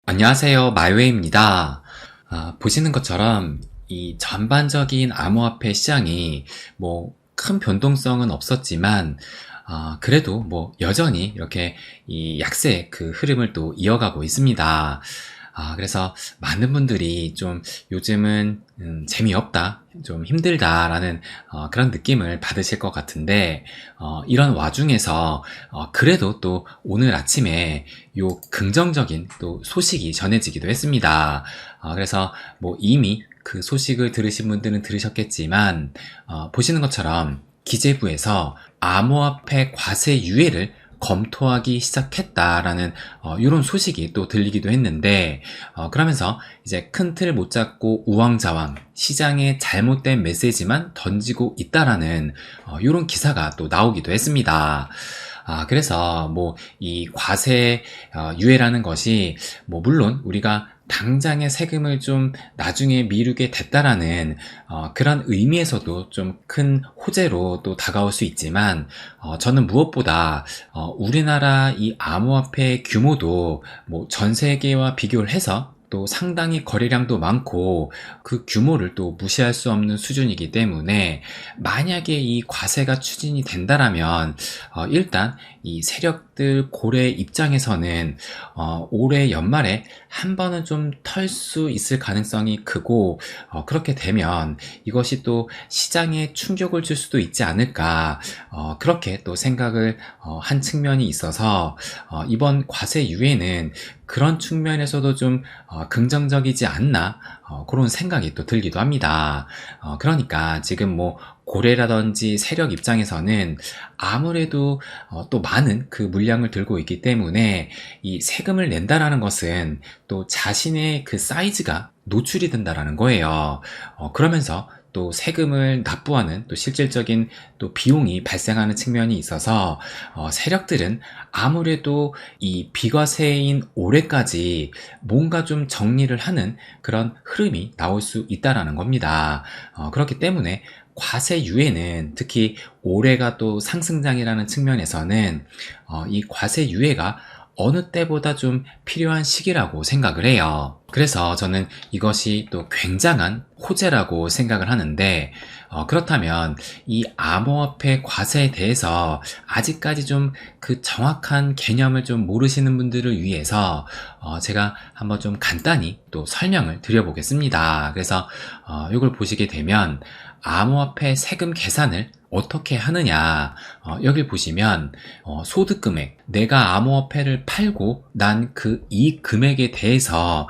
안녕하세요. 마이웨이입니다. 보시는 것처럼 이 전반적인 암호화폐 시장이 큰 변동성은 없었지만, 그래도 여전히 이렇게 이 약세 그 흐름을 또 이어가고 있습니다. 그래서 많은 분들이 좀 요즘은 재미없다, 좀 힘들다라는 그런 느낌을 받으실 것 같은데, 이런 와중에서 그래도 또 오늘 아침에 요 긍정적인 또 소식이 전해지기도 했습니다. 그래서 이미 그 소식을 들으신 분들은 들으셨겠지만, 보시는 것처럼 기재부에서 암호화폐 과세 유예를 검토하기 시작했다라는 이런 소식이 또 들리기도 했는데, 그러면서 이제 큰 틀 못 잡고 우왕좌왕 시장에 잘못된 메시지만 던지고 있다라는 이런 기사가 또 나오기도 했습니다. 그래서 이 과세 유예라는 것이 물론 우리가 당장의 세금을 좀 나중에 미루게 됐다라는 그런 의미에서도 좀 큰 호재로 또 다가올 수 있지만, 저는 무엇보다 우리나라 이 암호화폐 규모도 전 세계와 비교를 해서 또 상당히 거래량도 많고 그 규모를 또 무시할 수 없는 수준이기 때문에, 만약에 이 과세가 추진이 된다라면 일단 이 세력들 고래 입장에서는 올해 연말에 한 번은 좀 털 수 있을 가능성이 크고, 그렇게 되면 이것이 또 시장에 충격을 줄 수도 있지 않을까, 그렇게 또 생각을 한 측면이 있어서 이번 과세 유예는 그런 측면에서도 좀 긍정적이지 않나, 그런 생각이 또 들기도 합니다. 그러니까 지금 고래라든지 세력 입장에서는 아무래도 또 많은 그 물량을 들고 있기 때문에 이 세금을 낸다라는 것은 또 자신의 그 사이즈가 노출이 된다라는 거예요. 그러면서 또 세금을 납부하는 또 실질적인 또 비용이 발생하는 측면이 있어서 세력들은 아무래도 이 비과세인 올해까지 뭔가 좀 정리를 하는 그런 흐름이 나올 수 있다라는 겁니다. 그렇기 때문에 과세 유예는, 특히 올해가 또 상승장이라는 측면에서는 이 과세 유예가 어느 때보다 좀 필요한 시기라고 생각을 해요. 그래서 저는 이것이 또 굉장한 호재라고 생각을 하는데, 그렇다면 이 암호화폐 과세에 대해서 아직까지 좀 그 정확한 개념을 좀 모르시는 분들을 위해서 제가 한번 좀 간단히 또 설명을 드려보겠습니다. 그래서 이걸 보시게 되면 암호화폐 세금 계산을 어떻게 하느냐, 여길 보시면 소득금액, 내가 암호화폐를 팔고 난 그 이익 금액에 대해서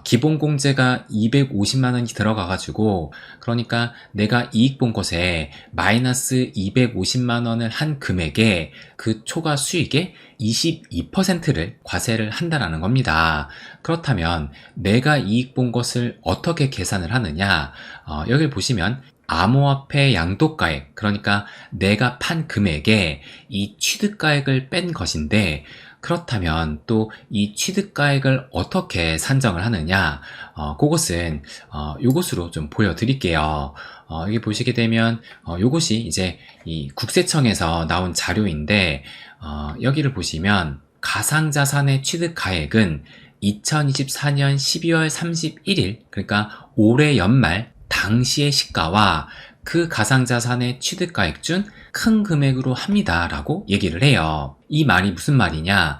기본공제가 250만 원이 들어가 가지고, 그러니까 내가 이익 본 것에 마이너스 250만 원을 한 금액에 그 초과 수익의 22%를 과세를 한다라는 겁니다. 그렇다면 내가 이익 본 것을 어떻게 계산을 하느냐, 여길 보시면 암호화폐 양도가액, 그러니까 내가 판 금액에 이 취득가액을 뺀 것인데, 그렇다면 또 이 취득가액을 어떻게 산정을 하느냐, 그것은 요것으로 좀 보여드릴게요. 여기 보시게 되면 요것이 이제 이 국세청에서 나온 자료인데, 여기를 보시면 가상자산의 취득가액은 2024년 12월 31일, 그러니까 올해 연말 당시의 시가와 그 가상자산의 취득가액 중 큰 금액으로 합니다 라고 얘기를 해요. 이 말이 무슨 말이냐,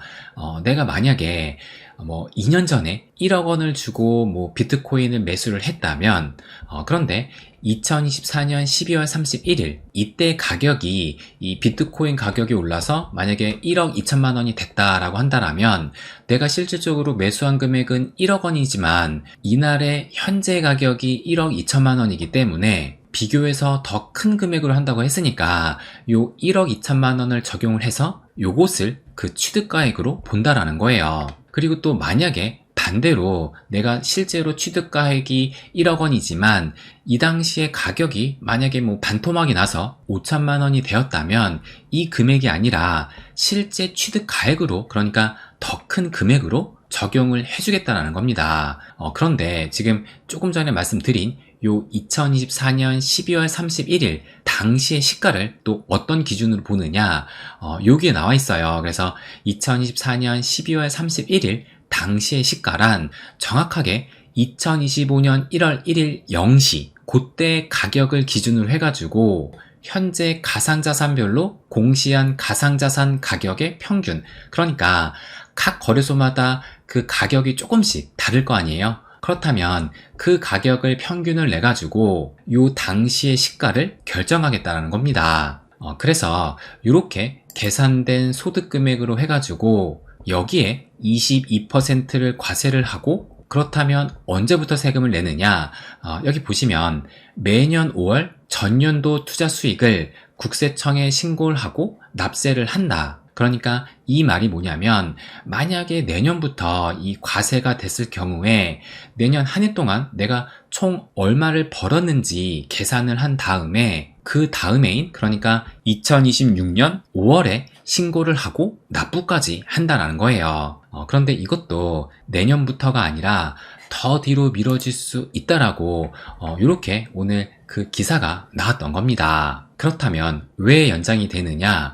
내가 만약에 2년 전에 1억 원을 주고 비트코인을 매수를 했다면, 그런데 2024년 12월 31일 이때 가격이, 이 비트코인 가격이 올라서 만약에 1억 2천만 원이 됐다라고 한다라면, 내가 실질적으로 매수한 금액은 1억 원이지만 이날의 현재 가격이 1억 2천만 원이기 때문에 비교해서 더 큰 금액으로 한다고 했으니까 요 1억 2천만 원을 적용을 해서 요것을 그 취득가액으로 본다라는 거예요. 그리고 또 만약에 반대로 내가 실제로 취득가액이 1억 원이지만 이 당시에 가격이 만약에 반토막이 나서 5천만 원이 되었다면, 이 금액이 아니라 실제 취득가액으로, 그러니까 더 큰 금액으로 적용을 해주겠다는 겁니다. 그런데 지금 조금 전에 말씀드린 요 2024년 12월 31일 당시의 시가를 또 어떤 기준으로 보느냐, 여기에 나와 있어요. 그래서 2024년 12월 31일 당시의 시가란 정확하게 2025년 1월 1일 0시 그때 가격을 기준으로 해가지고 현재 가상자산별로 공시한 가상자산 가격의 평균, 그러니까 각 거래소마다 그 가격이 조금씩 다를 거 아니에요. 그렇다면 그 가격을 평균을 내가지고 요 당시의 시가를 결정하겠다는 겁니다. 그래서 이렇게 계산된 소득 금액으로 해가지고 여기에 22%를 과세를 하고, 그렇다면 언제부터 세금을 내느냐? 여기 보시면 매년 5월 전년도 투자 수익을 국세청에 신고를 하고 납세를 한다. 그러니까 이 말이 뭐냐면, 만약에 내년부터 이 과세가 됐을 경우에 내년 한 해 동안 내가 총 얼마를 벌었는지 계산을 한 다음에 그 다음해인, 그러니까 2026년 5월에 신고를 하고 납부까지 한다는 거예요. 그런데 이것도 내년부터가 아니라 더 뒤로 미뤄질 수 있다라고 이렇게 오늘 그 기사가 나왔던 겁니다. 그렇다면 왜 연장이 되느냐?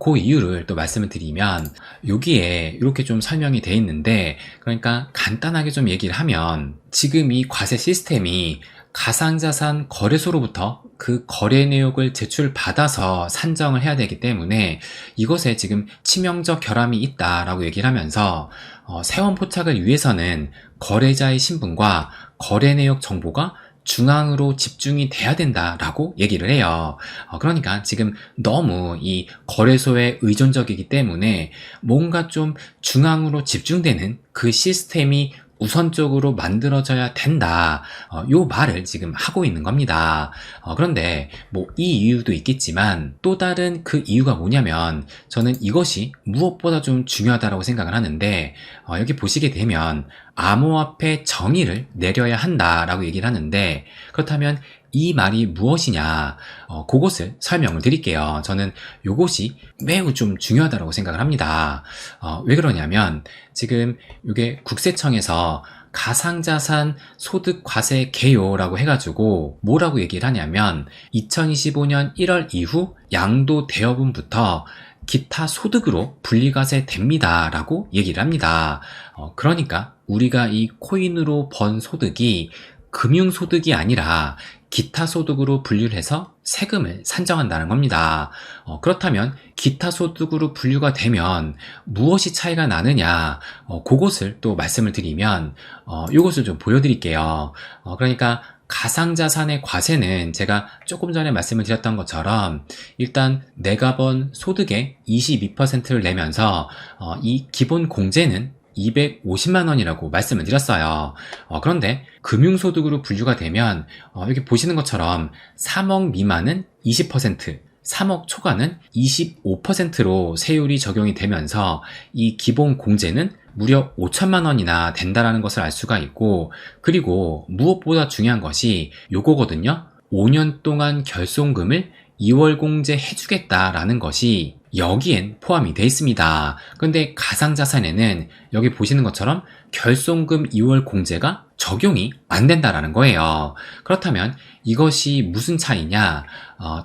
그 이유를 또 말씀을 드리면, 여기에 이렇게 좀 설명이 돼 있는데, 그러니까 간단하게 좀 얘기를 하면, 지금 이 과세 시스템이 가상자산 거래소로부터 그 거래 내역을 제출받아서 산정을 해야 되기 때문에 이것에 지금 치명적 결함이 있다라고 얘기를 하면서, 세원 포착을 위해서는 거래자의 신분과 거래 내역 정보가 중앙으로 집중이 돼야 된다라고 얘기를 해요. 그러니까 지금 너무 이 거래소에 의존적이기 때문에 뭔가 좀 중앙으로 집중되는 그 시스템이 우선적으로 만들어져야 된다. 요 말을 지금 하고 있는 겁니다. 그런데 뭐 이 이유도 있겠지만 또 다른 그 이유가 뭐냐면, 저는 이것이 무엇보다 좀 중요하다고 생각을 하는데, 여기 보시게 되면 암호화폐 정의를 내려야 한다라고 얘기를 하는데, 그렇다면 이 말이 무엇이냐, 그것을 설명을 드릴게요. 저는 이것이 매우 좀 중요하다고 생각을 합니다. 왜 그러냐면, 지금 이게 국세청에서 가상자산 소득과세 개요라고 해가지고 뭐라고 얘기를 하냐면, 2025년 1월 이후 양도 대여분부터 기타 소득으로 분리과세 됩니다 라고 얘기를 합니다. 그러니까 우리가 이 코인으로 번 소득이 금융소득이 아니라 기타 소득으로 분류를 해서 세금을 산정한다는 겁니다. 그렇다면 기타 소득으로 분류가 되면 무엇이 차이가 나느냐, 그것을 또 말씀을 드리면 이것을 좀 보여드릴게요. 그러니까 가상자산의 과세는 제가 조금 전에 말씀을 드렸던 것처럼 일단 내가 번 소득의 22%를 내면서 이 기본 공제는 250만 원이라고 말씀을 드렸어요. 그런데 금융소득으로 분류가 되면 여기 보시는 것처럼 3억 미만은 20%, 3억 초과는 25%로 세율이 적용이 되면서 이 기본 공제는 무려 5천만 원이나 된다는 것을 알 수가 있고, 그리고 무엇보다 중요한 것이 요거거든요. 5년 동안 결손금을 2월 공제 해주겠다라는 것이 여기엔 포함이 되어 있습니다. 그런데 가상자산에는 여기 보시는 것처럼 결손금 2월 공제가 적용이 안 된다라는 거예요. 그렇다면 이것이 무슨 차이냐?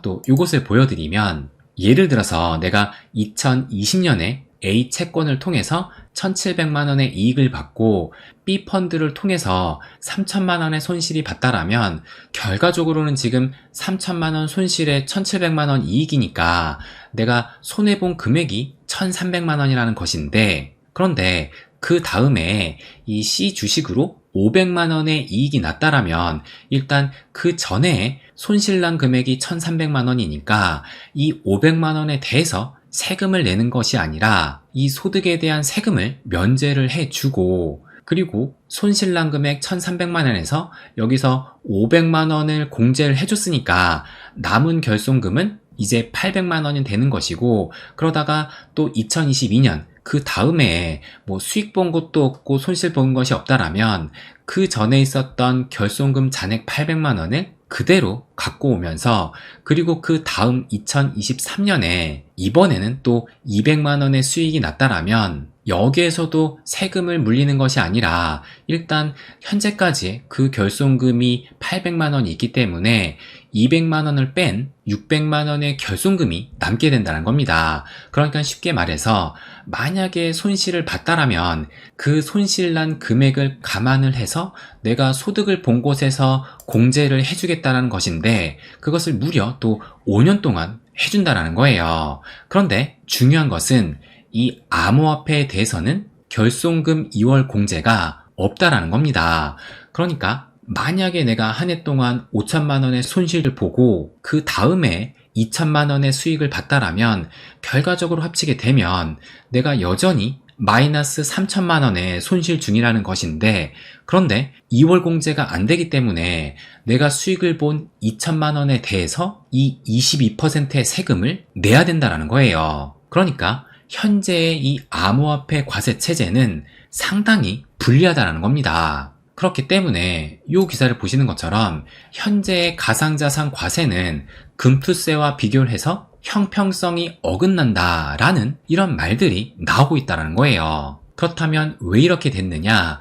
또 이것을 보여드리면, 예를 들어서 내가 2020년에 A 채권을 통해서 1,700만 원의 이익을 받고 B 펀드를 통해서 3천만 원의 손실이 봤다라면 결과적으로는 지금 3천만 원 손실에 1,700만 원 이익이니까 내가 손해본 금액이 1,300만 원이라는 것인데, 그런데 그 다음에 이 C 주식으로 500만 원의 이익이 났다라면 일단 그 전에 손실난 금액이 1,300만 원이니까 이 500만 원에 대해서 세금을 내는 것이 아니라 이 소득에 대한 세금을 면제를 해주고, 그리고 손실난 금액 1,300만 원에서 여기서 500만 원을 공제를 해줬으니까 남은 결손금은 이제 800만 원이 되는 것이고, 그러다가 또 2022년 그 다음에 뭐 수익 본 것도 없고 손실 본 것이 없다라면 그 전에 있었던 결손금 잔액 800만 원을 그대로 갖고 오면서, 그리고 그 다음 2023년에 이번에는 또 200만 원의 수익이 났다라면 여기에서도 세금을 물리는 것이 아니라 일단 현재까지의 그 결손금이 800만 원이 있기 때문에 200만 원을 뺀 600만 원의 결손금이 남게 된다는 겁니다. 그러니까 쉽게 말해서 만약에 손실을 봤다라면 그 손실난 금액을 감안을 해서 내가 소득을 본 곳에서 공제를 해주겠다는 것인데 그것을 무려 또 5년 동안 해준다는 거예요. 그런데 중요한 것은 이 암호화폐에 대해서는 결손금 2월 공제가 없다라는 겁니다. 그러니까 만약에 내가 한 해 동안 5천만 원의 손실을 보고 그 다음에 2천만 원의 수익을 봤다라면 결과적으로 합치게 되면 내가 여전히 마이너스 3천만 원의 손실 중이라는 것인데 그런데 2월 공제가 안 되기 때문에 내가 수익을 본 2천만 원에 대해서 이 22%의 세금을 내야 된다는 거예요. 그러니까 현재의 이 암호화폐 과세 체제는 상당히 불리하다는 겁니다. 그렇기 때문에 이 기사를 보시는 것처럼 현재의 가상자산 과세는 금투세와 비교를 해서 형평성이 어긋난다라는 이런 말들이 나오고 있다는 거예요. 그렇다면 왜 이렇게 됐느냐?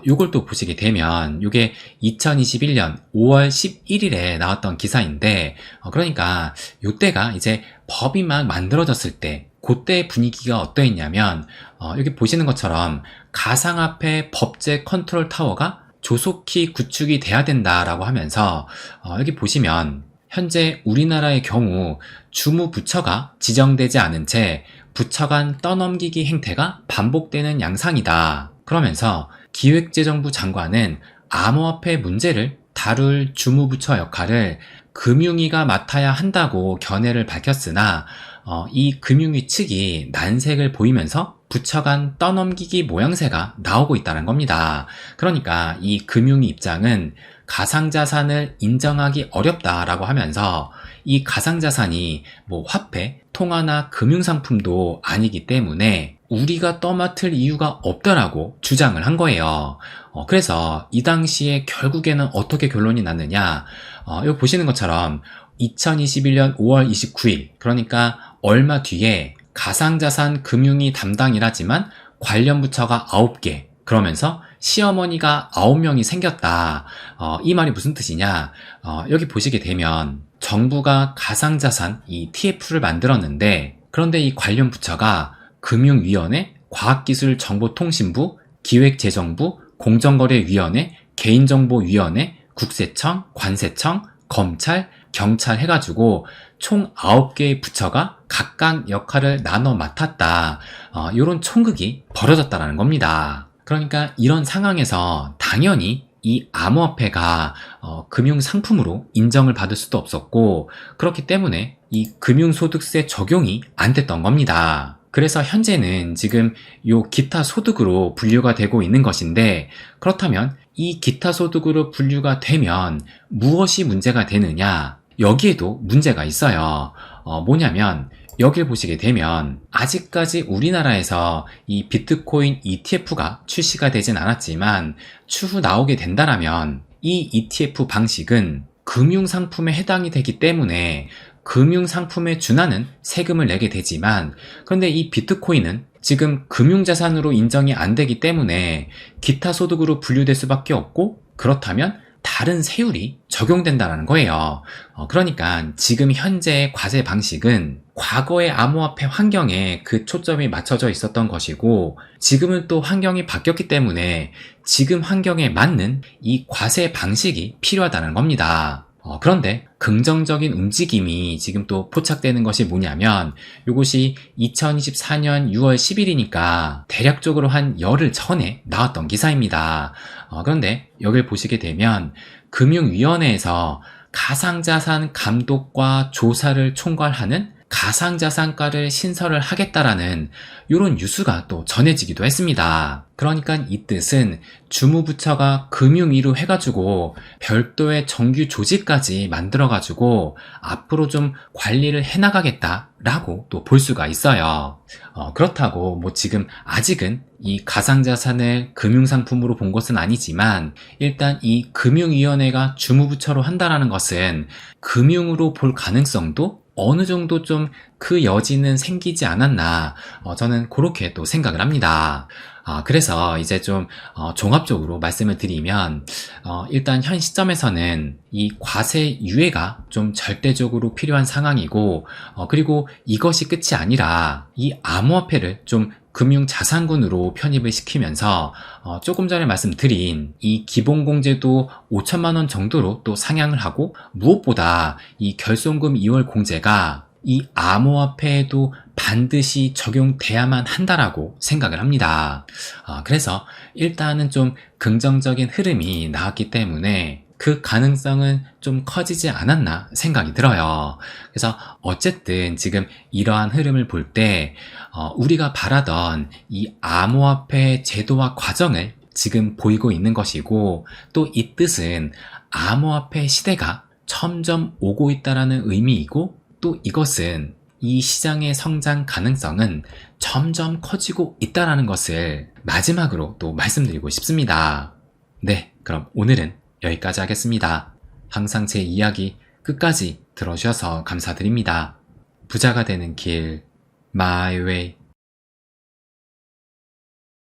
요걸 또 보시게 되면 이게 2021년 5월 11일에 나왔던 기사인데 그러니까 요때가 이제 법이 막 만들어졌을 때 그때의 분위기가 어떠했냐면 여기 보시는 것처럼 가상화폐 법제 컨트롤 타워가 조속히 구축이 돼야 된다라고 하면서 여기 보시면 현재 우리나라의 경우 주무부처가 지정되지 않은 채 부처 간 떠넘기기 행태가 반복되는 양상이다. 그러면서 기획재정부 장관은 암호화폐 문제를 다룰 주무부처 역할을 금융위가 맡아야 한다고 견해를 밝혔으나 이 금융위 측이 난색을 보이면서 부처 간 떠넘기기 모양새가 나오고 있다는 겁니다. 그러니까 이 금융위 입장은 가상자산을 인정하기 어렵다라고 하면서 이 가상자산이 뭐 화폐, 통화나 금융상품도 아니기 때문에 우리가 떠맡을 이유가 없다라고 주장을 한 거예요. 그래서 이 당시에 결국에는 어떻게 결론이 났느냐? 여기 보시는 것처럼 2021년 5월 29일 그러니까 얼마 뒤에 가상자산 금융위 담당이라지만 관련 부처가 9개 그러면서 시어머니가 9명이 생겼다. 이 말이 무슨 뜻이냐? 여기 보시게 되면 정부가 가상자산 이 TF를 만들었는데 그런데 이 관련 부처가 금융위원회, 과학기술정보통신부, 기획재정부, 공정거래위원회, 개인정보위원회, 국세청, 관세청, 검찰, 경찰 해가지고 총 9개의 부처가 각각 역할을 나눠 맡았다. 이런 총극이 벌어졌다는 겁니다. 그러니까 이런 상황에서 당연히 이 암호화폐가 금융상품으로 인정을 받을 수도 없었고 그렇기 때문에 이 금융소득세 적용이 안 됐던 겁니다. 그래서 현재는 지금 요 기타 소득으로 분류가 되고 있는 것인데 그렇다면 이 기타 소득으로 분류가 되면 무엇이 문제가 되느냐? 여기에도 문제가 있어요. 뭐냐면 여길 보시게 되면 아직까지 우리나라에서 이 비트코인 ETF가 출시가 되진 않았지만 추후 나오게 된다라면 이 ETF 방식은 금융상품에 해당이 되기 때문에 금융상품에 준하는 세금을 내게 되지만 그런데 이 비트코인은 지금 금융자산으로 인정이 안 되기 때문에 기타 소득으로 분류될 수밖에 없고 그렇다면 다른 세율이 적용된다는 거예요. 그러니까 지금 현재의 과세 방식은 과거의 암호화폐 환경에 그 초점이 맞춰져 있었던 것이고 지금은 또 환경이 바뀌었기 때문에 지금 환경에 맞는 이 과세 방식이 필요하다는 겁니다. 그런데 긍정적인 움직임이 지금 또 포착되는 것이 뭐냐면 이것이 2024년 6월 10일이니까 대략적으로 한 열흘 전에 나왔던 기사입니다. 그런데 여길 보시게 되면 금융위원회에서 가상자산 감독과 조사를 총괄하는 가상자산과를 신설을 하겠다라는 이런 뉴스가 또 전해지기도 했습니다. 그러니까 이 뜻은 주무부처가 금융위로 해가지고 별도의 정규 조직까지 만들어가지고 앞으로 좀 관리를 해나가겠다라고 또 볼 수가 있어요. 그렇다고 뭐 지금 아직은 이 가상자산을 금융상품으로 본 것은 아니지만 일단 이 금융위원회가 주무부처로 한다라는 것은 금융으로 볼 가능성도 어느 정도 좀 그 여지는 생기지 않았나 저는 그렇게 또 생각을 합니다. 그래서 이제 좀 종합적으로 말씀을 드리면 일단 현 시점에서는 이 과세 유예가 좀 절대적으로 필요한 상황이고 그리고 이것이 끝이 아니라 이 암호화폐를 좀 금융자산군으로 편입을 시키면서 조금 전에 말씀드린 이 기본공제도 5천만 원 정도로 또 상향을 하고 무엇보다 이 결손금 2월 공제가 이 암호화폐에도 반드시 적용돼야만 한다라고 생각을 합니다. 그래서 일단은 좀 긍정적인 흐름이 나왔기 때문에 그 가능성은 좀 커지지 않았나 생각이 들어요. 그래서 어쨌든 지금 이러한 흐름을 볼 때 우리가 바라던 이 암호화폐 제도화 과정을 지금 보이고 있는 것이고 또 이 뜻은 암호화폐 시대가 점점 오고 있다라는 의미이고 또 이것은 이 시장의 성장 가능성은 점점 커지고 있다는 것을 마지막으로 또 말씀드리고 싶습니다. 네, 그럼 오늘은 여기까지 하겠습니다. 항상 제 이야기 끝까지 들어주셔서 감사드립니다. 부자가 되는 길, My Way.